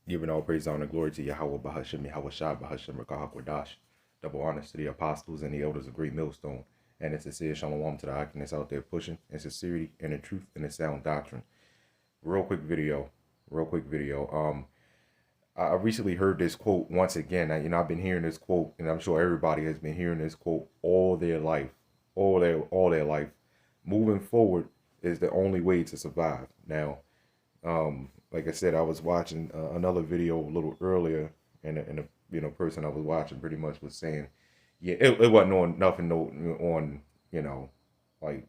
Giving all praise, honor, and glory to Yahawah, BAHASHAM, YAHAWASHI, BAHASHAM, RakaHakwadash. Double honors to the apostles and the elders of Great Millstone. And a sincere shalom to the Akim out there pushing in sincerity and in truth and in sound doctrine. Real quick video. I recently heard this quote once again. I've been hearing this quote, and I'm sure everybody has been hearing this quote all their life, all their life. Moving forward is the only way to survive. Now, like I said, I was watching another video a little earlier, and a person I was watching pretty much was saying, yeah, it wasn't on nothing no on like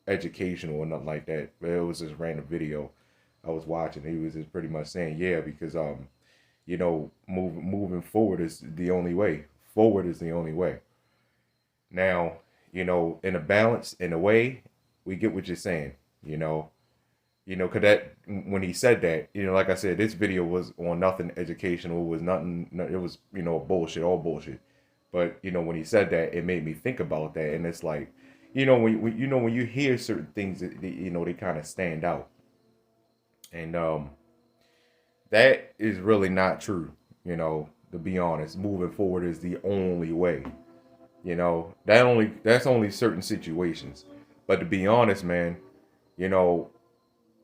educational or nothing like that. But it was just random video I was watching. He was just pretty much saying, yeah, because moving forward is the only way. Forward is the only way. Now, in a balance, in a way, we get what you're saying. Cause that when he said that, like I said, this video was on nothing educational. It was nothing. It was bullshit, all bullshit. But when he said that, it made me think about that, and it's like, when you hear certain things, they kind of stand out, and that is really not true. To be honest, moving forward is the only way. That's only certain situations. But to be honest, man, you know,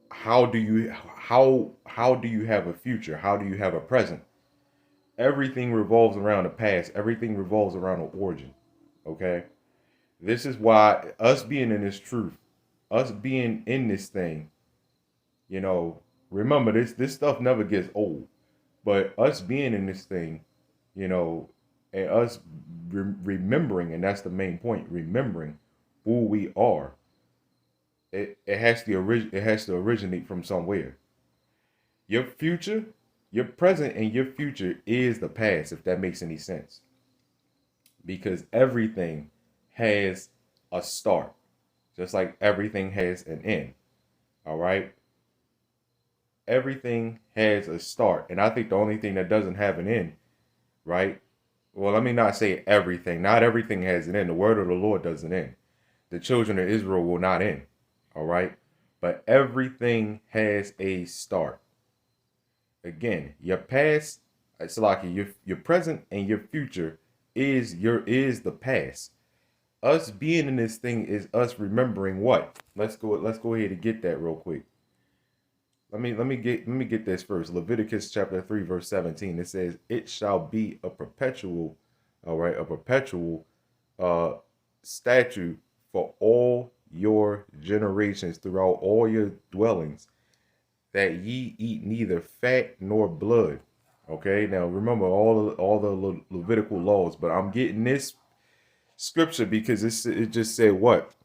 how do you have a future? How do you have a present? Everything revolves around the past. Everything revolves around the origin. Okay? This is why us being in this truth, us being in this thing, remember this stuff never gets old. But us being in this thing, and us remembering, and that's the main point, remembering who we are. It has to originate from somewhere. Your future, your present, and your future is the past, if that makes any sense. Because everything has a start, just like everything has an end. All right. Everything has a start, and I think the only thing that doesn't have an end, right? Well, let me not say everything. Not everything has an end. The word of the Lord doesn't end. The children of Israel will not end. All right. But everything has a start. Again, your past, it's like your present and your future is the past. Us being in this thing is us remembering what? Let's go ahead and get that real quick. Let me get this first. Leviticus chapter 3, verse 17. It says, "It shall be a perpetual, all right, a perpetual statute for all your generations throughout all your dwellings, that ye eat neither fat nor blood." Okay, now remember all the Levitical laws, but I'm getting this scripture because it just said what?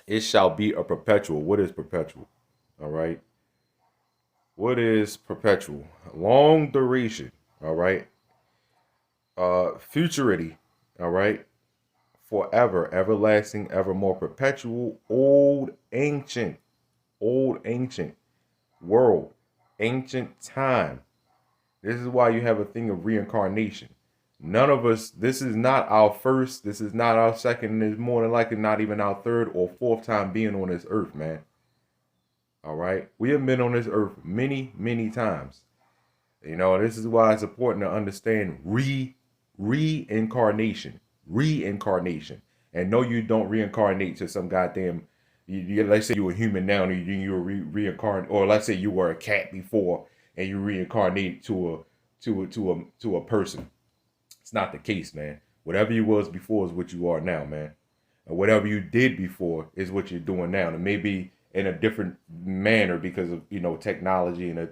It shall be a perpetual. What is perpetual? All right. What is perpetual? Long duration. All right. Futurity. All right. Forever, everlasting, evermore, perpetual, old, ancient world, ancient time. This is why you have a thing of reincarnation. None of us, this is not our first, this is not our second, and it's more than likely not even our third or fourth time being on this earth, man. All right. We have been on this earth many, many times. This is why it's important to understand reincarnation. Reincarnation. And no, you don't reincarnate to some goddamn, let's say you were human now and you were reincarnate, or let's say you were a cat before and you reincarnate to a person. It's not the case, man. Whatever you was before is what you are now, man. And whatever you did before is what you're doing now. And maybe in a different manner because of technology and the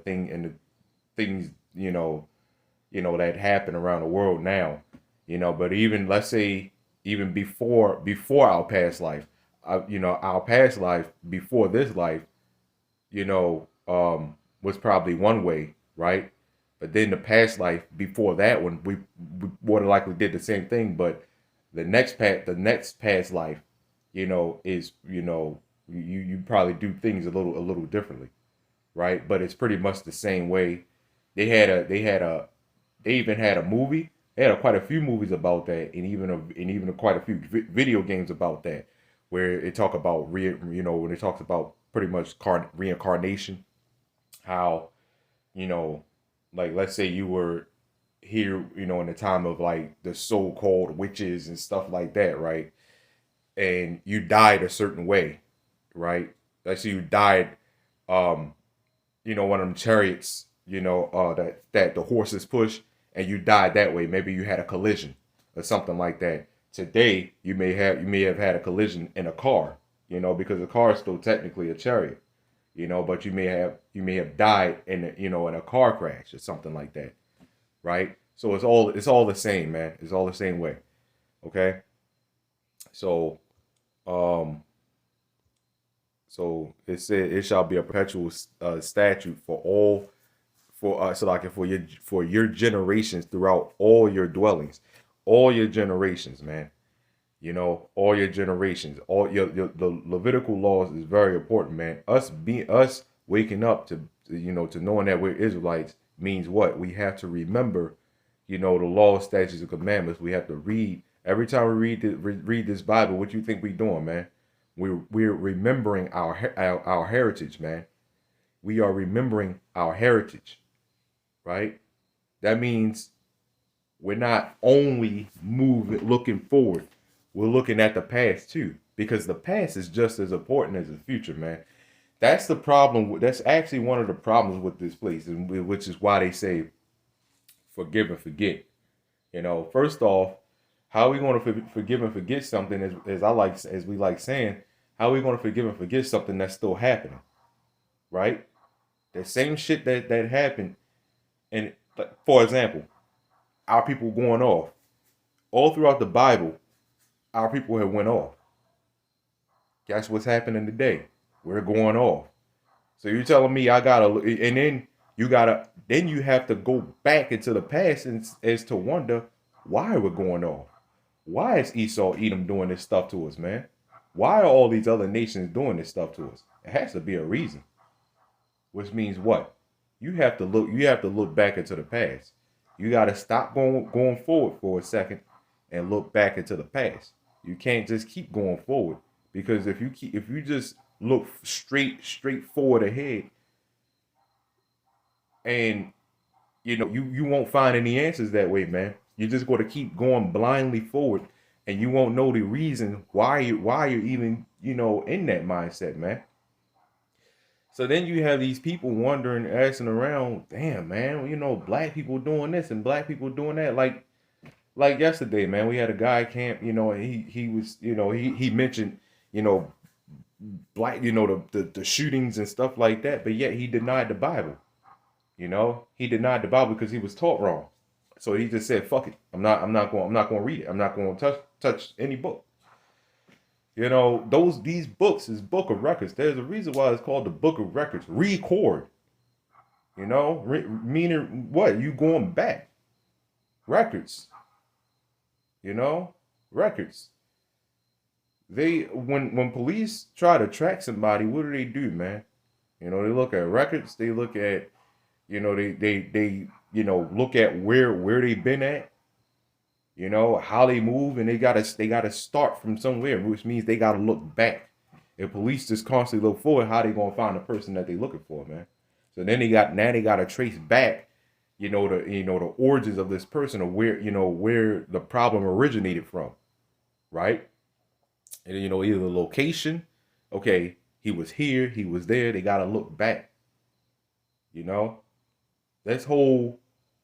things that happen around the world now. But even, let's say, even before our past life, our past life before this life, was probably one way, right? But then the past life before that one, we more than likely did the same thing. But the next past life, is you probably do things a little differently, right? But it's pretty much the same way. They even had a movie. They had quite a few movies about that, and even quite a few video games about that, where it talk about when it talks about pretty much reincarnation, how you know, like let's say you were here, you know, in the time of like the so-called witches and stuff like that, right? And you died a certain way, right? Let's say you died, um, you know, one of them chariots, you know, that the horses push, and you died that way. Maybe you had a collision or something like that. Today, you may have had a collision in a car, you know, because a car is still technically a chariot, you know, but you may have died in a, you know, in a car crash or something like that, right? So it's all the same, man. It's all the same way. Okay. So um it said it shall be a perpetual statute for all so like for your generations throughout all your dwellings, all your generations, man. You know, all your generations, all your the Levitical laws is very important, man. Us waking up to you know to knowing that we're Israelites means what? We have to remember, you know, the laws, statutes, and commandments. We have to read every time we read this Bible. What you think we doing, man? We're remembering our heritage, man. We are remembering our heritage, right? That means we're not only moving looking forward, we're looking at the past too, because the past is just as important as the future, man. That's the problem. That's actually one of the problems with this place, and which is why they say forgive and forget. You know, first off, how are we going to forgive and forget something? As we like saying, how are we going to forgive and forget something that's still happening, right? The same shit that happened, and for example, our people going off all throughout the Bible. Our people have went off. Guess what's happening today? We're going off. So you're telling me I gotta, and then you have to go back into the past and, as to wonder why we're going off. Why is Esau, Edom doing this stuff to us, man? Why are all these other nations doing this stuff to us? It has to be a reason. Which means what? You have to look. You have to look back into the past. You got to stop going forward for a second and look back into the past. You can't just keep going forward, because if you just look straight forward ahead, and you know you won't find any answers that way, man. You're just going to keep going blindly forward, and you won't know the reason why you're even you know in that mindset, man. So then you have these people wondering, asking around, damn man, you know, black people doing this and black people doing that. Like yesterday, man, we had a guy camp, you know, and he was, you know, he mentioned, you know, black, you know, the shootings and stuff like that, but yet he denied the Bible. You know, he denied the Bible because he was taught wrong. So he just said, "Fuck it, I'm not going to read it. I'm not going to touch any book." You know, these books is book of records. There's a reason why it's called the book of records. Record. You know, meaning what? You going back. Records. You know, records. They when police try to track somebody, what do, man? You know, they look at records. They look at, you know, they you know look at where they've been at. You know how they move, and they gotta start from somewhere, which means they gotta look back. If police just constantly look forward, how they gonna find the person that they looking for, man? So then they gotta trace back, you know, the origins of this person, or where the problem originated from, right? And you know, either the location, okay, he was here, he was there. They gotta look back. You know, this whole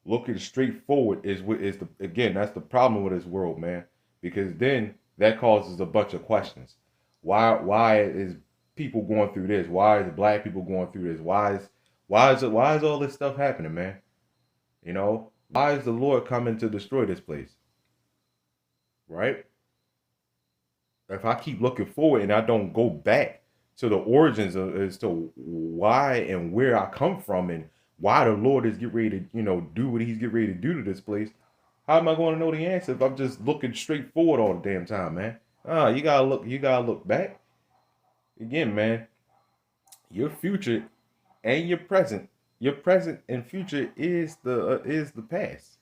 looking straight forward that's the problem with this world, man. Because then that causes a bunch of questions. Why is people going through this? Why is black people going through this? Why is all this stuff happening, man? You know, why is the Lord coming to destroy this place? Right? If I keep looking forward and I don't go back to the origins as to why and where I come from and why the Lord is getting ready to, you know, do what he's getting ready to do to this place, how am I going to know the answer if I'm just looking straight forward all the damn time, man? You gotta look back. Again, man, your future and your present and future is the past.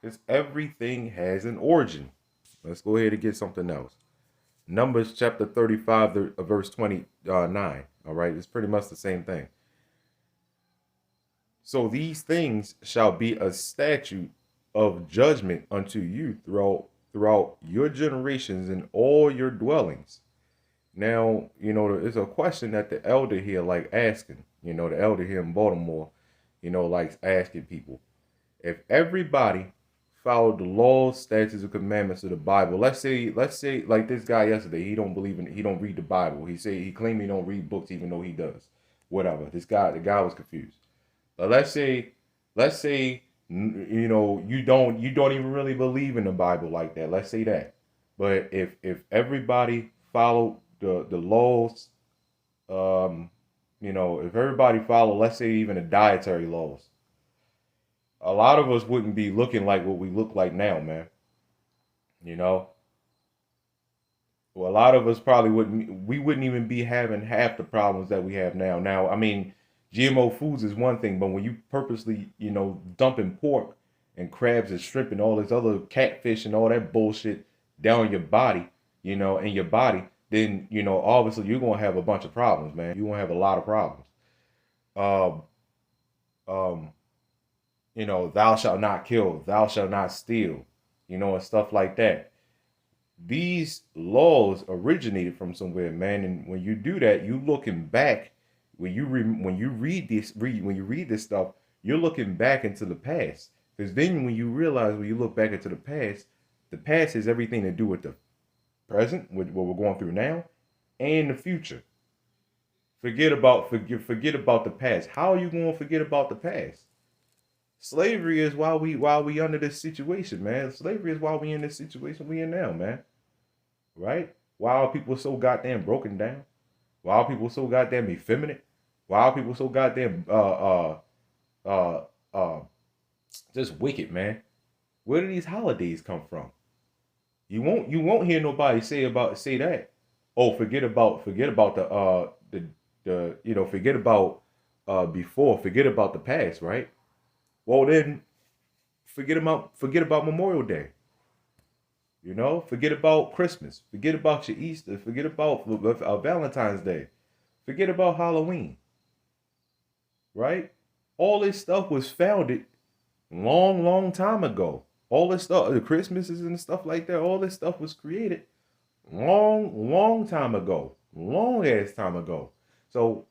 Because everything has an origin. Let's go ahead and get something else. Numbers chapter 35, verse 29. All right, it's pretty much the same thing. So these things shall be a statute of judgment unto you throughout your generations and all your dwellings. Now, it's a question that the elder here like asking. The elder here in Baltimore, likes asking people. If everybody followed the laws, statutes, and commandments of the Bible, let's say like this guy yesterday, he don't read the Bible. He claimed he don't read books even though he does. Whatever. The guy was confused. But let's say you don't even really believe in the Bible like that. Let's say that. But if everybody followed the laws, if everybody followed, let's say even the dietary laws, a lot of us wouldn't be looking like what we look like now, man. You know, well, a lot of us probably wouldn't. We wouldn't even be having half the problems that we have now. Now, I mean, GMO foods is one thing, but when you purposely, dumping pork and crabs and shrimp and all this other catfish and all that bullshit down your body, in your body, then obviously you're gonna have a bunch of problems, man. You're gonna have a lot of problems. Um, um, thou shalt not kill, thou shalt not steal, and stuff like that. These laws originated from somewhere, man. And when you do that, you looking back. When you read this stuff, you're looking back into the past. Because then when you realize when you look back into the past has everything to do with the present, with what we're going through now, and the future. Forget about the past. How are you going to forget about the past? Slavery is why we under this situation, man. Slavery is why we in this situation we in now, man. Right? Why are people so goddamn broken down? Why are people so goddamn effeminate? Why are people so goddamn uh uh just wicked, man? Where do these holidays come from? You won't hear nobody say that. Oh, forget about the forget about before, forget about the past, right? Well then forget about Memorial Day. Forget about Christmas. Forget about your Easter. Forget about Valentine's Day. Forget about Halloween. Right? All this stuff was founded long, long time ago. All this stuff, the Christmases and stuff like that, all this stuff was created long, long time ago. Long ass time ago. So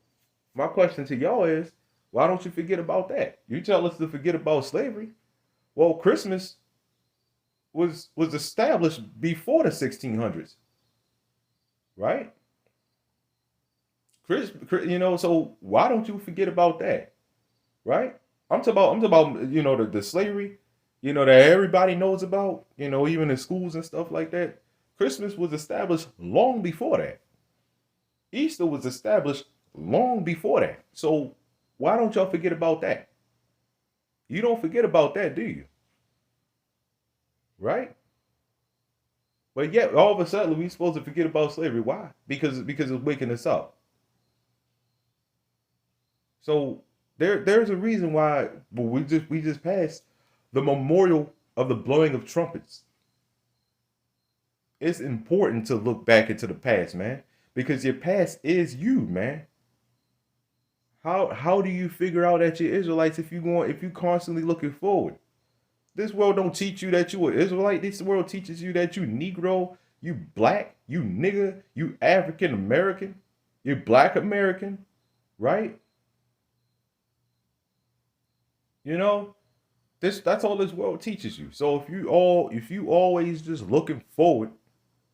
my question to y'all is, why don't you forget about that? You tell us to forget about slavery. Well, Christmas was established before the 1600s, right? So why don't you forget about that, right? I'm talking about the slavery, that everybody knows about, even in schools and stuff like that. Christmas was established long before that. Easter was established long before that. So why don't y'all forget about that? You don't forget about that, do you? Right? But yet, all of a sudden, we supposed to forget about slavery. Why? Because it's waking us up. So there's a reason why we just passed the memorial of the blowing of trumpets. It's important to look back into the past, man, because your past is you, man. How do you figure out that you're Israelites if you constantly looking forward? This world don't teach you that you an Israelite. This world teaches you that you Negro, you black, you nigger, you African American, you black American, right? You know, that's all this world teaches you. So if you always just looking forward,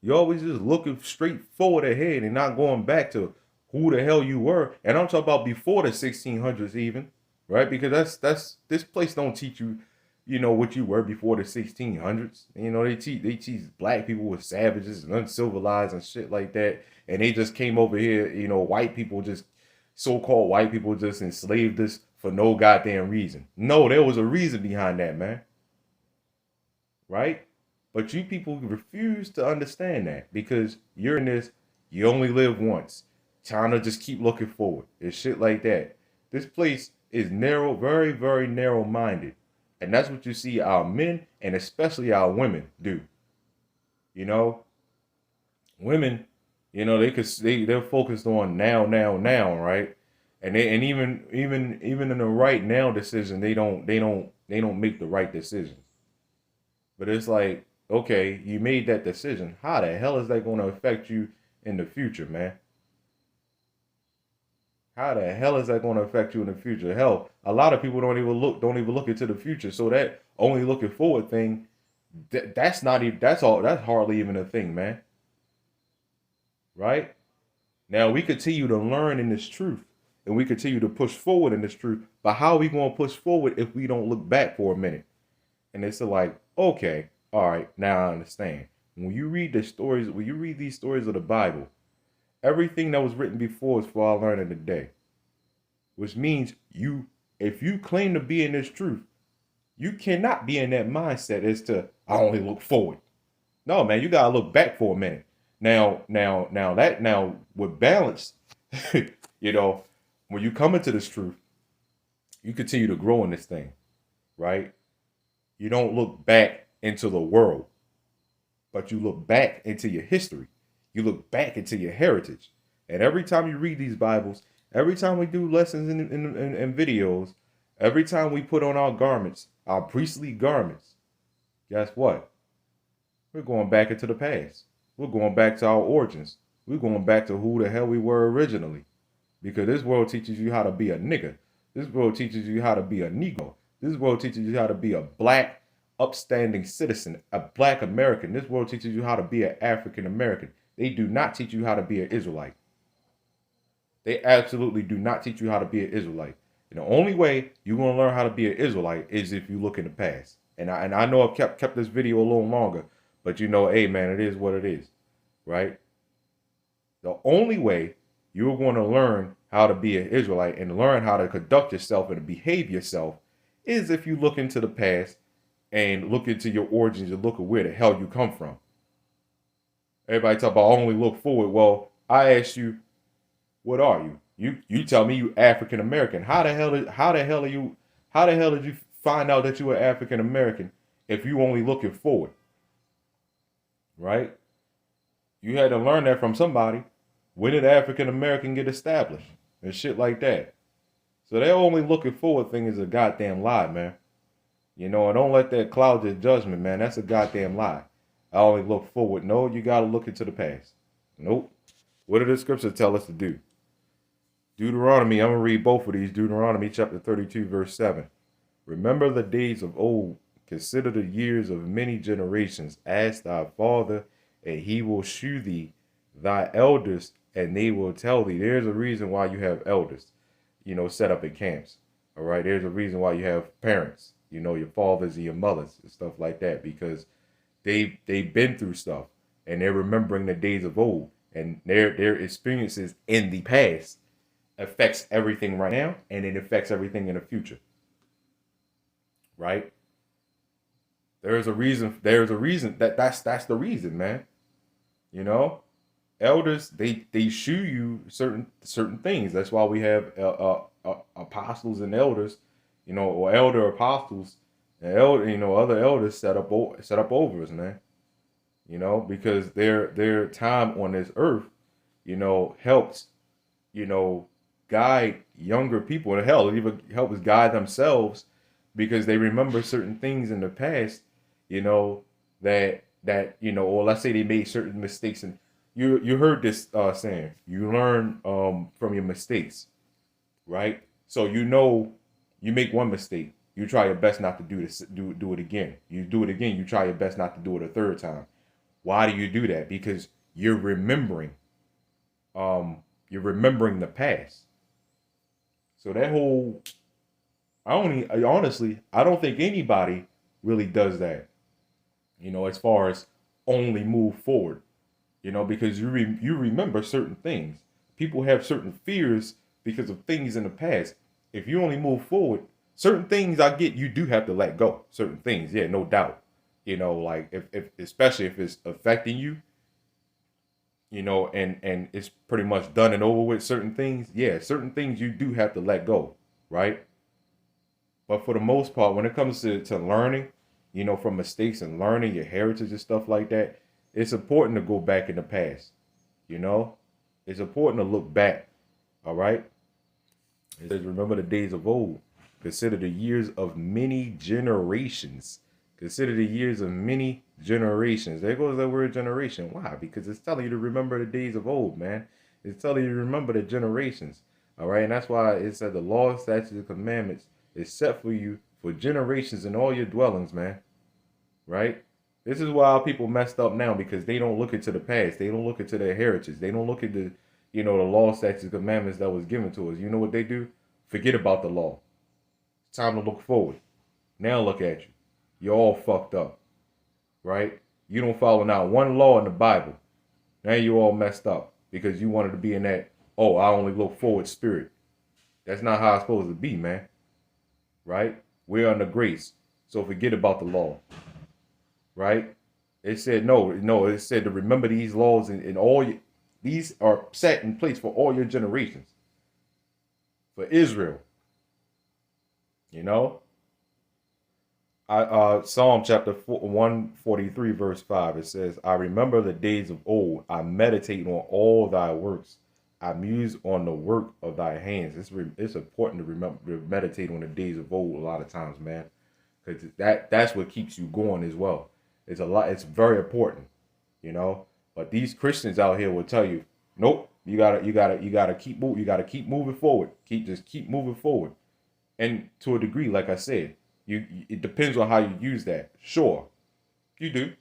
you're always just looking straight forward ahead and not going back to who the hell you were. And I'm talking about before the 1600s even, right? Because that's this place don't teach you, what you were before the 1600s. They teach black people were savages and uncivilized and shit like that. And they just came over here, white people just so-called white people just enslaved us for no goddamn reason. No, there was a reason behind that, man. Right? But you people refuse to understand that because you're in this, you only live once. Trying to just keep looking forward. It's shit like that. This place is narrow, very, very narrow-minded. And that's what you see our men and especially our women do. You know, women, they're focused on now, right? And even in the right now decision, they don't make the right decision. But it's like, okay, you made that decision. How the hell is that going to affect you in the future, man? How the hell is that going to affect you in the future? Hell, a lot of people don't even look into the future. So that only looking forward thing, that's not even that's hardly even a thing, man. Right? Now we continue to learn in this truth and we continue to push forward in this truth. But how are we going to push forward if we don't look back for a minute? And it's like, okay, all right, now I understand. When you read the stories, when you read these stories of the Bible, everything that was written before is for our learning today. Which means if you claim to be in this truth, you cannot be in that mindset as to I only look forward. No, man, you gotta look back for a minute. Now with balance, you know, when you come into this truth, you continue to grow in this thing, right? You don't look back into the world, but you look back into your history. You look back into your heritage. And every time you read these Bibles, every time we do lessons and videos, every time we put on our garments, our priestly garments, guess what? We're going back into the past. We're going back to our origins. We're going back to who the hell we were originally. Because this world teaches you how to be a nigga. This world teaches you how to be a Negro. This world teaches you how to be a black, upstanding citizen, a black American. This world teaches you how to be an African American. They do not teach you how to be an Israelite. They absolutely do not teach you how to be an Israelite. And the only way you're going to learn how to be an Israelite is if you look in the past. And I know I've kept this video a little longer, but you know, hey man, it is what it is, right? The only way you're going to learn how to be an Israelite and learn how to conduct yourself and behave yourself is if you look into the past and look into your origins and look at where the hell you come from. Everybody talk about only look forward. Well, I asked you, what are you? You tell me you African American. How the hell did you find out that you were African American if you only looking forward? Right? You had to learn that from somebody. When did African American get established? And shit like that. So that only looking forward thing is a goddamn lie, man. You know, and don't let that cloud your judgment, man. That's a goddamn lie. I only look forward. No, you gotta look into the past. Nope. What did the scriptures tell us to do? Deuteronomy, I'm going to read both of these. Deuteronomy chapter 32, verse 7. Remember the days of old. Consider the years of many generations. Ask thy father, and he will shew thee thy elders, and they will tell thee. There's a reason why you have elders, you know, set up in camps. All right. There's a reason why you have parents, you know, your fathers and your mothers and stuff like that, because they've been through stuff and they're remembering the days of old, and their experiences in the past affects everything right now, and it affects everything in the future. Right? There's a reason that's the reason, man. You know, elders, they shew you certain things. That's why we have apostles and elders, you know, or elder apostles and other elders set up over us, man. You know, because their time on this earth, you know, helps, you know, guide younger people, and hell, it even helps guide themselves, because they remember certain things in the past, you know, that you know, or let's say they made certain mistakes, and you heard this saying, you learn from your mistakes, right? So you know, you make one mistake, you try your best not to do it again. You do it again, you try your best not to do it a third time. Why do you do that? Because you're remembering the past. So that whole, honestly, I don't think anybody really does that, you know, as far as only move forward, you know, because you remember certain things. People have certain fears because of things in the past. If you only move forward, certain things you do have to let go. Certain things, yeah, no doubt. You know, like if especially if it's affecting you, you know, and it's pretty much done and over with, certain things, yeah, certain things you do have to let go, right? But for the most part, when it comes to learning, you know, from mistakes and learning your heritage and stuff like that, it's important to go back in the past, you know? It's important to look back, all right? It says, remember the days of old. Consider the years of many generations. Consider the years of many generations. There goes that word generation. Why? Because it's telling you to remember the days of old, man. It's telling you to remember the generations. All right. And that's why it said the law, statutes, and commandments is set for you for generations in all your dwellings, man. Right? This is why people messed up now, because they don't look into the past. They don't look into their heritage. They don't look at the, the law, statutes, and commandments that was given to us. You know what they do? Forget about the law. It's time to look forward. Now look at you. You're all fucked up. Right? You don't follow not one law in the Bible. Now you all messed up because you wanted to be in that, oh, I only look forward spirit. That's not how it's supposed to be, man. Right? We're under grace. So forget about the law. Right? It said, no, it said to remember these laws and all these are set in place for all your generations. For Israel. Psalm chapter 143 verse 5, it says, I remember the days of old. I meditate on all thy works. I muse on the work of thy hands. It's important to remember to meditate on the days of old a lot of times, man, because that's what keeps you going as well. It's very important, But these Christians out here will tell you, nope, you gotta keep moving forward. Keep moving forward. And to a degree, like I said, it depends on how you use that. Sure, you do.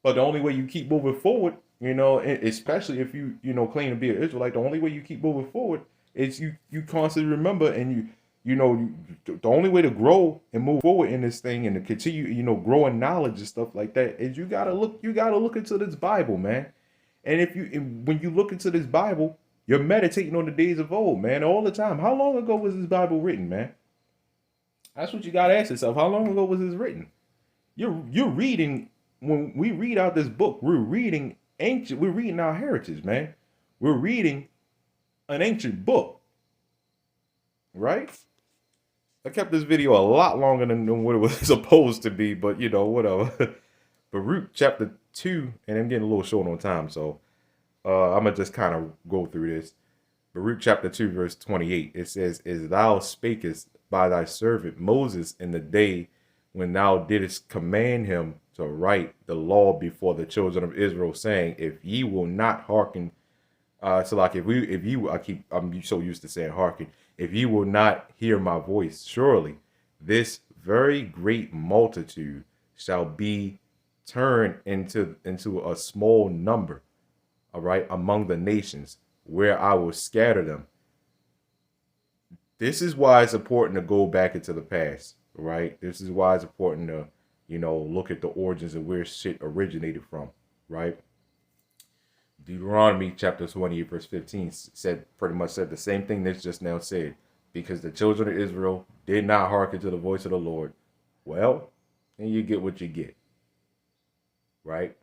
But the only way you keep moving forward, especially if you claim to be an Israelite, the only way you keep moving forward is you constantly remember, and the only way to grow and move forward in this thing and to continue, grow in knowledge and stuff like that is you gotta look into this Bible, man. And when you look into this Bible, you're meditating on the days of old, man, all the time. How long ago was this Bible written, man? That's what you gotta ask yourself. How long ago was this written? You're reading. When we read out this book, we're reading ancient. We're reading our heritage, man. We're reading an ancient book, right? I kept this video a lot longer than what it was supposed to be, but whatever. Baruch chapter 2, and I'm getting a little short on time, so I'm gonna just kind of go through this. Baruch chapter 2, verse 28. It says, "As thou spakest by thy servant Moses in the day when thou didst command him to write the law before the children of Israel, saying, if ye will not hearken." So like I'm so used to saying hearken. If ye will not hear my voice, surely this very great multitude shall be turned into a small number, all right, among the nations, where I will scatter them. This is why it's important to go back into the past, right? This is why it's important to, look at the origins of where shit originated from, right? Deuteronomy chapter 28 verse 15 pretty much said the same thing that's just now said. Because the children of Israel did not hearken to the voice of the Lord. Well, then you get what you get, right?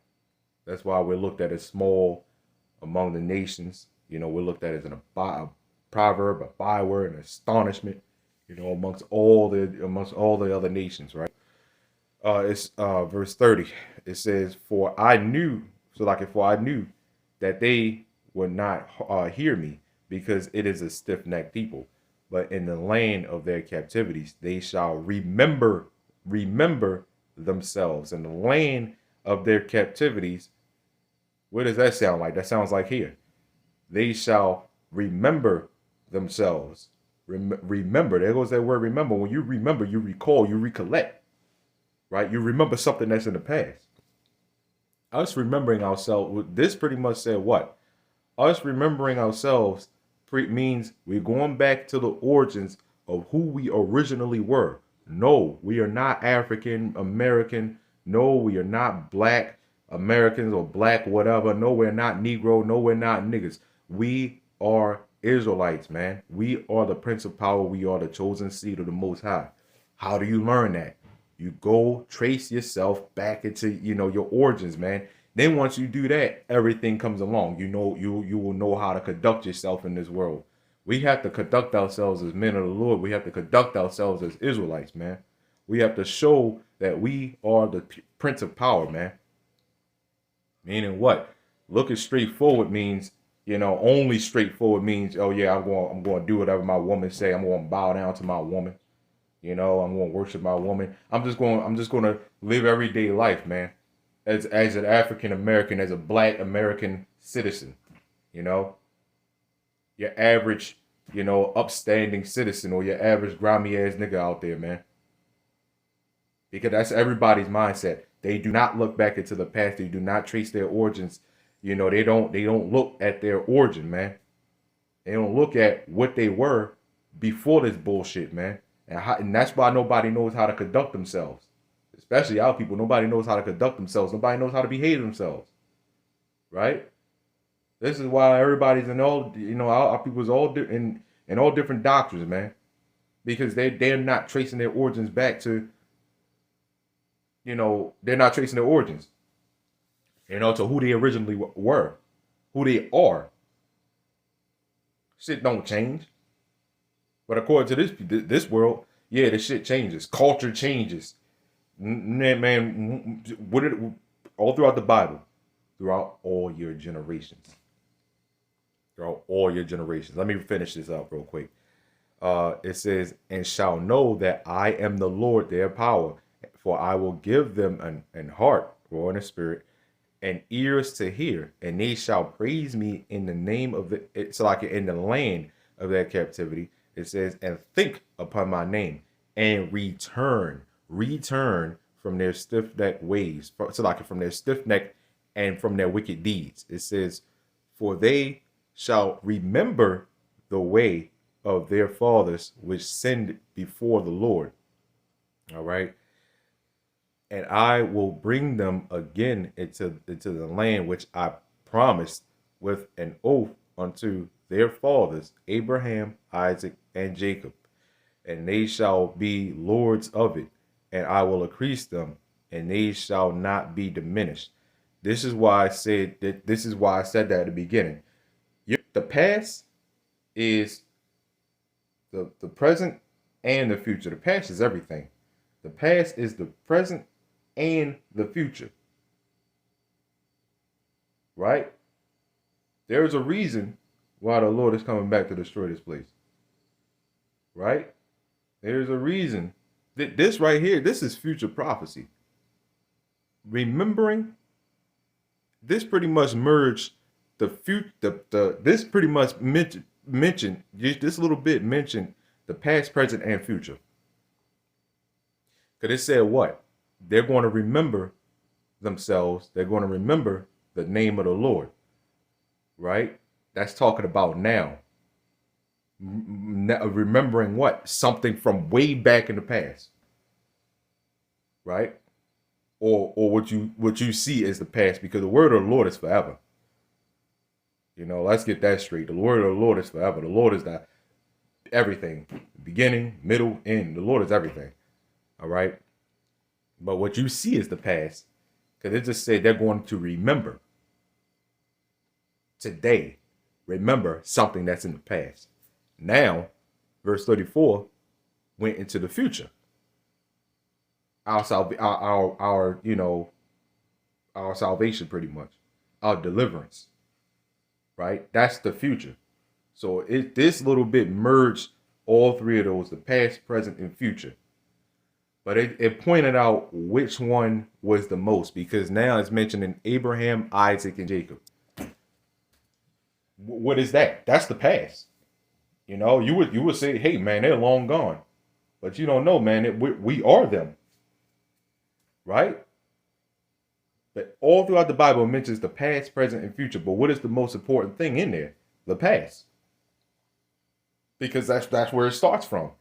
That's why we're looked at as small among the nations. We're looked at as a proverb, a byword, an astonishment, amongst all the other nations, right? It's verse 30. It says, for I knew that they would not hear me, because it is a stiff-necked people. But in the land of their captivities, they shall remember themselves. In the land of their captivities, what does that sound like? That sounds like here. They shall remember themselves. Remember, there goes that word remember. When you remember, you recall, you recollect, right? You remember something that's in the past. Us remembering ourselves, this pretty much said what? Us remembering ourselves means we're going back to the origins of who we originally were. No, we are not African American. No, we are not black Americans or black whatever. No, we're not Negro. No, we're not niggas. We are Israelites, man. We are the Prince of Power. We are the chosen seed of the Most High. How do you learn that? You go trace yourself back into, your origins, man. Then once you do that, everything comes along. You will know how to conduct yourself in this world. We have to conduct ourselves as men of the Lord. We have to conduct ourselves as Israelites, man. We have to show that we are the Prince of Power, man. Meaning what? Looking straight forward means only straightforward means, oh yeah, I'm going to do whatever my woman say. I'm going to bow down to my woman. I'm going to worship my woman. I'm just going to live everyday life, man. As an African American, as a black American citizen, you know, your average, upstanding citizen, or your average grimy ass nigga out there, man. Because that's everybody's mindset. They do not look back into the past. They do not trace their origins. They don't look at their origin, man. They don't look at what they were before this bullshit, man. And that's why nobody knows how to conduct themselves. Especially our people. Nobody knows how to conduct themselves. Nobody knows how to behave themselves. Right? This is why everybody's in all, our people's all in all different doctrines, man. Because they're not tracing their origins back to, they're not tracing their origins, to who they originally were, who they are. Shit don't change. But according to this world, yeah, the shit changes. Culture changes. Man, all throughout the Bible, throughout all your generations. Throughout all your generations. Let me finish this up real quick. It says, and shall know that I am the Lord, their power, for I will give them an heart, or in a spirit, and ears to hear, and they shall praise me in the name of it's like in the land of their captivity. It says, and think upon my name, and return from their stiff neck ways, so like from their stiff neck and from their wicked deeds. It says, for they shall remember the way of their fathers, which sinned before the Lord. All right. And I will bring them again into the land which I promised with an oath unto their fathers, Abraham, Isaac, and Jacob. And they shall be lords of it, and I will increase them, and they shall not be diminished. This is why I said that. This is why I said that at the beginning. The past is the present and the future. The past is everything. The past is the present and the future. Right? There's a reason why the Lord is coming back to destroy this place. Right? There's a reason. This right here, this is future prophecy. Remembering, this pretty much merged the future. This pretty much mentioned this little bit mentioned the past, present, and future. Because it said what? They're going to remember themselves. They're going to remember the name of the Lord. Right? That's talking about now. Remembering what? Something from way back in the past. Right? Or what you see as the past, because the word of the Lord is forever. Let's get that straight. The word of the Lord is forever. The Lord is the everything. Beginning, middle, end. The Lord is everything. All right? But what you see is the past, because it just said they're going to remember. Today, remember something that's in the past. Now, verse 34 went into the future. Our salvation, pretty much, our deliverance. Right? That's the future. So this little bit merged all three of those, the past, present, and future. But it pointed out which one was the most, because now it's mentioning Abraham, Isaac, and Jacob. What is that? That's the past. You would say, hey man, they're long gone, but you don't know, man. We are them, right? But all throughout the Bible it mentions the past, present, and future. But what is the most important thing in there? The past, because that's where it starts from.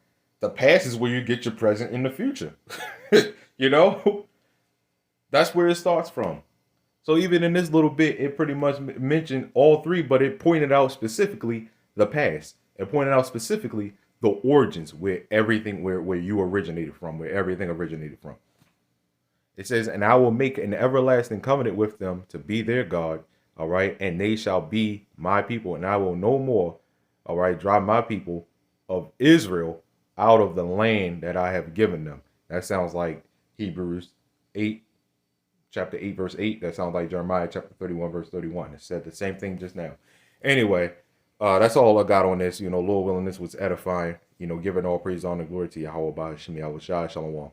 The past is where you get your present and the future. That's where it starts from. So even in this little bit, it pretty much mentioned all three, but it pointed out specifically the past. It pointed out specifically the origins, where everything, where you originated from, where everything originated from. It says, and I will make an everlasting covenant with them to be their God, all right, and they shall be my people, and I will no more, all right, drive my people of Israel out of the land that I have given them. That sounds like Hebrews 8, chapter 8, verse 8. That sounds like Jeremiah chapter 31, verse 31. It said the same thing just now. Anyway, that's all I got on this. Lord willing, this was edifying. Giving all praise, honor, glory to Yahawah, BAHASHAM, YAHAWASHI, Shalom.